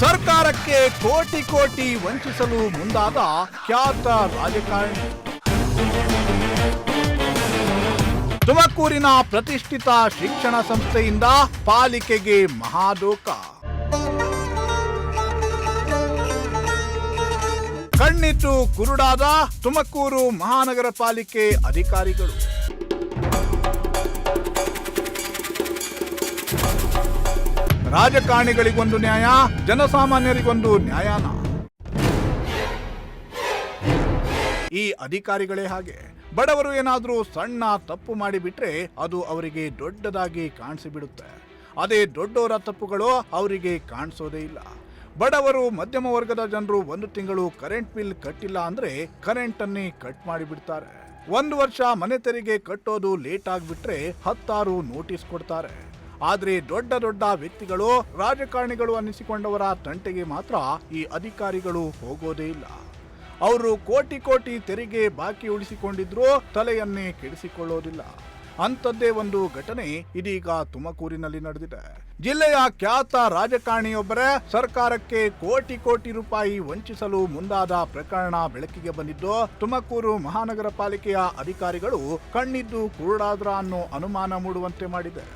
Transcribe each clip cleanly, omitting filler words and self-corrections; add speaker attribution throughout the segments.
Speaker 1: ಸರ್ಕಾರಕ್ಕೆ ಕೋಟಿ ಕೋಟಿ ವಂಚಿಸಲು ಮುಂದಾದ ಖ್ಯಾತ ರಾಜಕಾರಣಿ. ತುಮಕೂರಿನ ಪ್ರತಿಷ್ಠಿತ ಶಿಕ್ಷಣ ಸಂಸ್ಥೆಯಿಂದ ಪಾಲಿಕೆಗೆ ಮಹಾದೋಖ. ಕಣ್ಣಿಟ್ಟು ಕುರುಡಾದ ತುಮಕೂರು ಮಹಾನಗರ ಪಾಲಿಕೆ ಅಧಿಕಾರಿಗಳು. ರಾಜಕಾರಣಿಗಳಿಗೊಂದು ನ್ಯಾಯ, ಜನಸಾಮಾನ್ಯರಿಗೊಂದು ನ್ಯಾಯಾನ. ಈ ಅಧಿಕಾರಿಗಳೇ ಹಾಗೆ. ಬಡವರು ಏನಾದ್ರೂ ಸಣ್ಣ ತಪ್ಪು ಮಾಡಿಬಿಟ್ರೆ ಅದು ಅವರಿಗೆ ದೊಡ್ಡದಾಗಿ ಕಾಣಿಸಿಬಿಡುತ್ತೆ. ಅದೇ ದೊಡ್ಡವರ ತಪ್ಪುಗಳು ಅವರಿಗೆ ಕಾಣಿಸೋದೇ ಇಲ್ಲ. ಬಡವರು, ಮಧ್ಯಮ ವರ್ಗದ ಜನರು 1 ತಿಂಗಳು ಕರೆಂಟ್ ಬಿಲ್ ಕಟ್ಟಿಲ್ಲ ಅಂದ್ರೆ ಕರೆಂಟ್ ಅನ್ನೇ ಕಟ್ ಮಾಡಿಬಿಡ್ತಾರೆ. 1 ವರ್ಷ ಮನೆ ತೆರಿಗೆ ಕಟ್ಟೋದು ಲೇಟ್ ಆಗಿಬಿಟ್ರೆ 10 ನೋಟಿಸ್ ಕೊಡ್ತಾರೆ. ಆದ್ರೆ ದೊಡ್ಡ ದೊಡ್ಡ ವ್ಯಕ್ತಿಗಳು, ರಾಜಕಾರಣಿಗಳು ಅನ್ನಿಸಿಕೊಂಡವರ ತಂಟೆಗೆ ಮಾತ್ರ ಈ ಅಧಿಕಾರಿಗಳು ಹೋಗೋದೇ ಇಲ್ಲ. ಅವರು ಕೋಟಿ ಕೋಟಿ ತೆರಿಗೆ ಬಾಕಿ ಉಳಿಸಿಕೊಂಡಿದ್ರೂ ತಲೆಯನ್ನೇ ಕೆಡಿಸಿಕೊಳ್ಳೋದಿಲ್ಲ. ಅಂಥದ್ದೇ ಒಂದು ಘಟನೆ ಇದೀಗ ತುಮಕೂರಿನಲ್ಲಿ ನಡೆದಿದೆ. ಜಿಲ್ಲೆಯ ಖ್ಯಾತ ರಾಜಕಾರಣಿಯೊಬ್ಬರೇ ಸರ್ಕಾರಕ್ಕೆ ಕೋಟಿ ಕೋಟಿ ರೂಪಾಯಿ ವಂಚಿಸಲು ಮುಂದಾದ ಪ್ರಕರಣ ಬೆಳಕಿಗೆ ಬಂದಿದ್ದು, ತುಮಕೂರು ಮಹಾನಗರ ಪಾಲಿಕೆಯ ಅಧಿಕಾರಿಗಳು ಕಣ್ಣಿದ್ದು ಕುರುಡಾದ್ರ ಅನ್ನೋ ಅನುಮಾನ ಮೂಡುವಂತೆ ಮಾಡಿದೆ.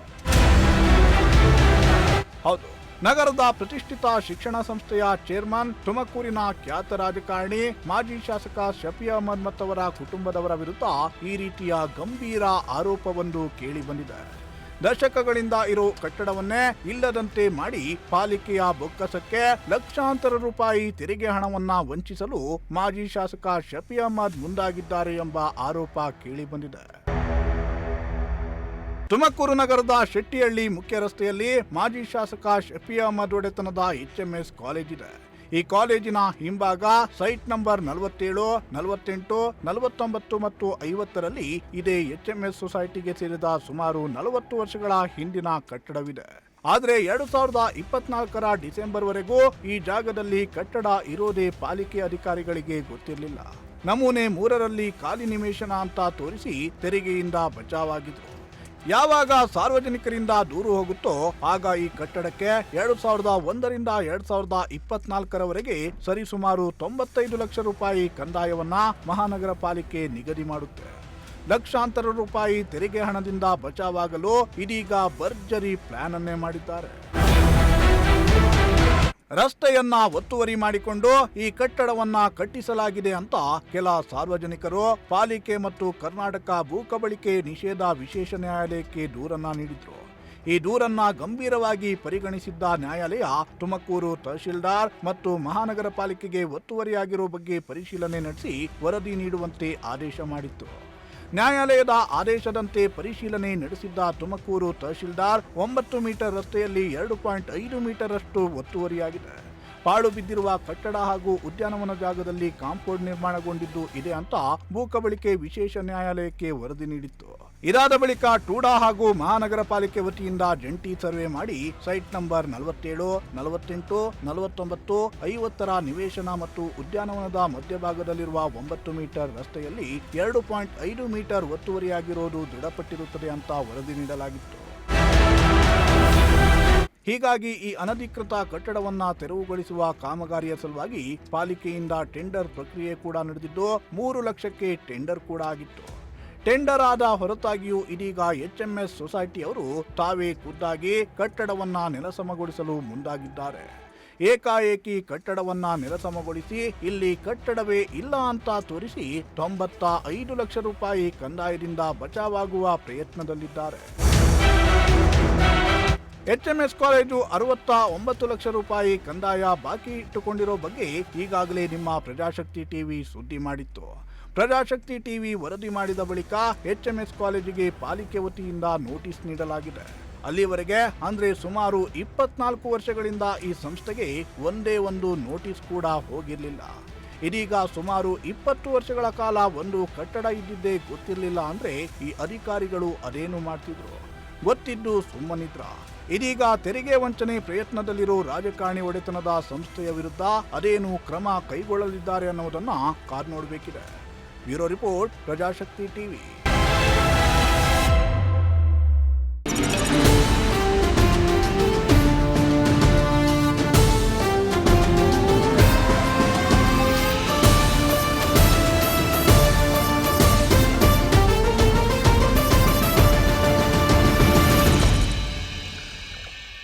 Speaker 1: ಹೌದು, ನಗರದ ಪ್ರತಿಷ್ಠಿತ ಶಿಕ್ಷಣ ಸಂಸ್ಥೆಯ ಚೇರ್ಮನ್, ತುಮಕೂರಿನ ಖ್ಯಾತ ರಾಜಕಾರಣಿ, ಮಾಜಿ ಶಾಸಕ ಶಫಿ ಅಹಮದ್ ಮತ್ತವರ ಕುಟುಂಬದವರ ವಿರುದ್ಧ ಈ ರೀತಿಯ ಗಂಭೀರ ಆರೋಪವೊಂದು ಕೇಳಿ ಬಂದಿದೆ. ದಶಕಗಳಿಂದ ಇರೋ ಕಟ್ಟಡವನ್ನೇ ಇಲ್ಲದಂತೆ ಮಾಡಿ ಪಾಲಿಕೆಯ ಬೊಕ್ಕಸಕ್ಕೆ ಲಕ್ಷಾಂತರ ರೂಪಾಯಿ ತೆರಿಗೆ ಹಣವನ್ನ ವಂಚಿಸಲು ಮಾಜಿ ಶಾಸಕ ಶಫಿ ಅಹಮದ್ ಮುಂದಾಗಿದ್ದಾರೆ ಎಂಬ ಆರೋಪ ಕೇಳಿ ಬಂದಿದೆ. ತುಮಕೂರು ನಗರದ ಶೆಟ್ಟಿಹಳ್ಳಿ ಮುಖ್ಯ ರಸ್ತೆಯಲ್ಲಿ ಮಾಜಿ ಶಾಸಕ ಶಫಿ ಅಹಮದ್ ಒಡೆತನದ HMS ಕಾಲೇಜ್ ಇದೆ. ಈ ಕಾಲೇಜಿನ ಹಿಂಭಾಗ ಸೈಟ್ ನಂಬರ್ 47, 48, 49 ಮತ್ತು 50ರಲ್ಲಿ ಇದೇ HMS ಸೊಸೈಟಿಗೆ ಸೇರಿದ ಸುಮಾರು 40 ವರ್ಷಗಳ ಹಿಂದಿನ ಕಟ್ಟಡವಿದೆ. ಆದ್ರೆ 2024ರ ಡಿಸೆಂಬರ್ ವರೆಗೂ ಈ ಜಾಗದಲ್ಲಿ ಕಟ್ಟಡ ಇರೋದೇ ಪಾಲಿಕೆ ಅಧಿಕಾರಿಗಳಿಗೆ ಗೊತ್ತಿರಲಿಲ್ಲ. ನಮೂನೆ 3ರಲ್ಲಿ ಖಾಲಿ ನಿವೇಶನ ಅಂತ ತೋರಿಸಿ ತೆರಿಗೆಯಿಂದ ಬಚಾವಾಗಿದ್ರು. ಯಾವಾಗ ಸಾರ್ವಜನಿಕರಿಂದ ದೂರು ಹೋಗುತ್ತೋ ಆಗ ಈ ಕಟ್ಟಡಕ್ಕೆ 2001ರಿಂದ 2024ರವರೆಗೆ ಸರಿಸುಮಾರು 95 ಲಕ್ಷ ರೂಪಾಯಿ ಕಂದಾಯವನ್ನ ಮಹಾನಗರ ಪಾಲಿಕೆ ನಿಗದಿ ಮಾಡುತ್ತೆ. ಲಕ್ಷಾಂತರ ರೂಪಾಯಿ ತೆರಿಗೆ ಹಣದಿಂದ ಬಚಾವಾಗಲು ಇದೀಗ ಭರ್ಜರಿ ಪ್ಲಾನ್ ಅನ್ನೇ ಮಾಡಿದ್ದಾರೆ. ರಸ್ತೆಯನ್ನ ಒತ್ತುವರಿ ಮಾಡಿಕೊಂಡು ಈ ಕಟ್ಟಡವನ್ನ ಕಟ್ಟಿಸಲಾಗಿದೆ ಅಂತ ಕೆಲ ಸಾರ್ವಜನಿಕರು ಪಾಲಿಕೆ ಮತ್ತು ಕರ್ನಾಟಕ ಭೂ ಕಬಳಿಕೆ ನಿಷೇಧ ವಿಶೇಷ ನ್ಯಾಯಾಲಯಕ್ಕೆ ದೂರನ್ನ ನೀಡಿದ್ರು. ಈ ದೂರನ್ನ ಗಂಭೀರವಾಗಿ ಪರಿಗಣಿಸಿದ್ದ ನ್ಯಾಯಾಲಯ ತುಮಕೂರು ತಹಶೀಲ್ದಾರ್ ಮತ್ತು ಮಹಾನಗರ ಪಾಲಿಕೆಗೆ ಒತ್ತುವರಿಯಾಗಿರೋ ಬಗ್ಗೆ ಪರಿಶೀಲನೆ ನಡೆಸಿ ವರದಿ ನೀಡುವಂತೆ ಆದೇಶ ಮಾಡಿತ್ತು. ನ್ಯಾಯಾಲಯದ ಆದೇಶದಂತೆ ಪರಿಶೀಲನೆ ನಡೆಸಿದ್ದ ತುಮಕೂರು ತಹಶೀಲ್ದಾರ್ 9 ಮೀಟರ್ ರಸ್ತೆಯಲ್ಲಿ 2.5 ಮೀಟರ್ ಅಷ್ಟು ಒತ್ತುವರಿಯಾಗಿದೆ. ಪಾಳು ಬಿದ್ದಿರುವ ಕಟ್ಟಡ ಹಾಗೂ ಉದ್ಯಾನವನ ಜಾಗದಲ್ಲಿ ಕಾಂಪೌಂಡ್ ನಿರ್ಮಾಣಗೊಂಡಿದ್ದು ಇದೆ ಅಂತ ಭೂ ಕಬಳಿಕೆ ವಿಶೇಷ ನ್ಯಾಯಾಲಯಕ್ಕೆ ವರದಿ ನೀಡಿತ್ತು. ಇದಾದ ಬಳಿಕ ಟೂಡಾ ಹಾಗೂ ಮಹಾನಗರ ಪಾಲಿಕೆ ವತಿಯಿಂದ ಜಂಟಿ ಸರ್ವೆ ಮಾಡಿ ಸೈಟ್ ನಂಬರ್ 47, 48, 49, 50ರ ನಿವೇಶನ ಮತ್ತು ಉದ್ಯಾನವನದ ಮಧ್ಯಭಾಗದಲ್ಲಿರುವ 9 ಮೀಟರ್ ರಸ್ತೆಯಲ್ಲಿ 2.5 ಮೀಟರ್ ಒತ್ತುವರಿಯಾಗಿರುವುದು ದೃಢಪಟ್ಟಿರುತ್ತದೆ ಅಂತ ವರದಿ ನೀಡಲಾಗಿತ್ತು. ಹೀಗಾಗಿ ಈ ಅನಧಿಕೃತ ಕಟ್ಟಡವನ್ನ ತೆರವುಗೊಳಿಸುವ ಕಾಮಗಾರಿಯ ಸಲುವಾಗಿ ಪಾಲಿಕೆಯಿಂದ ಟೆಂಡರ್ ಪ್ರಕ್ರಿಯೆ ಕೂಡ ನಡೆದಿದ್ದು 3 ಲಕ್ಷಕ್ಕೆ ಟೆಂಡರ್ ಕೂಡ ಆಗಿತ್ತು. ಟೆಂಡರ್ ಆದ ಹೊರತಾಗಿಯೂ ಇದೀಗ HMS ಸೊಸೈಟಿಯವರು ತಾವೇ ಖುದ್ದಾಗಿ ಕಟ್ಟಡವನ್ನ ನೆಲಸಮಗೊಳಿಸಲು ಮುಂದಾಗಿದ್ದಾರೆ. ಏಕಾಏಕಿ ಕಟ್ಟಡವನ್ನ ನೆಲಸಮಗೊಳಿಸಿ ಇಲ್ಲಿ ಕಟ್ಟಡವೇ ಇಲ್ಲ ಅಂತ ತೋರಿಸಿ 95 ಲಕ್ಷ ರೂಪಾಯಿ ಕಂದಾಯದಿಂದ ಬಚಾವಾಗುವ ಪ್ರಯತ್ನದಲ್ಲಿದ್ದಾರೆ. HMS ಕಾಲೇಜು 69 ಲಕ್ಷ ರೂಪಾಯಿ ಕಂದಾಯ ಬಾಕಿ ಇಟ್ಟುಕೊಂಡಿರೋ ಬಗ್ಗೆ ಈಗಾಗಲೇ ನಿಮ್ಮ ಪ್ರಜಾಶಕ್ತಿ ಟಿವಿ ಸುದ್ದಿ ಮಾಡಿತ್ತು. ಪ್ರಜಾಶಕ್ತಿ ಟಿವಿ ವರದಿ ಮಾಡಿದ ಬಳಿಕ HMS ಕಾಲೇಜಿಗೆ ಪಾಲಿಕೆ ವತಿಯಿಂದ ನೋಟಿಸ್ ನೀಡಲಾಗಿದೆ. ಅಲ್ಲಿವರೆಗೆ ಅಂದ್ರೆ ಸುಮಾರು 24 ವರ್ಷಗಳಿಂದ ಈ ಸಂಸ್ಥೆಗೆ ಒಂದೇ ಒಂದು ನೋಟಿಸ್ ಕೂಡ ಹೋಗಿರಲಿಲ್ಲ. ಇದೀಗ ಸುಮಾರು 20 ವರ್ಷಗಳ ಕಾಲ ಒಂದು ಕಟ್ಟಡ ಇದ್ದಿದ್ದೇ ಗೊತ್ತಿರಲಿಲ್ಲ ಅಂದ್ರೆ ಈ ಅಧಿಕಾರಿಗಳು ಅದೇನು ಮಾಡ್ತಿದ್ರು? ಗೊತ್ತಿದ್ದು ಸುಮ್ಮನಿದ್ರ? ಇದೀಗ ತೆರಿಗೆ ವಂಚನೆ ಪ್ರಯತ್ನದಲ್ಲಿರೋ ರಾಜಕಾರಣಿ ಒಡೆತನದ ಸಂಸ್ಥೆಯ ವಿರುದ್ಧ ಅದೇನು ಕ್ರಮ ಕೈಗೊಳ್ಳಲಿದ್ದಾರೆ ಅನ್ನೋದನ್ನ ಕಾದು ನೋಡಬೇಕಿದೆ. Bureau report, Prajashakti TV.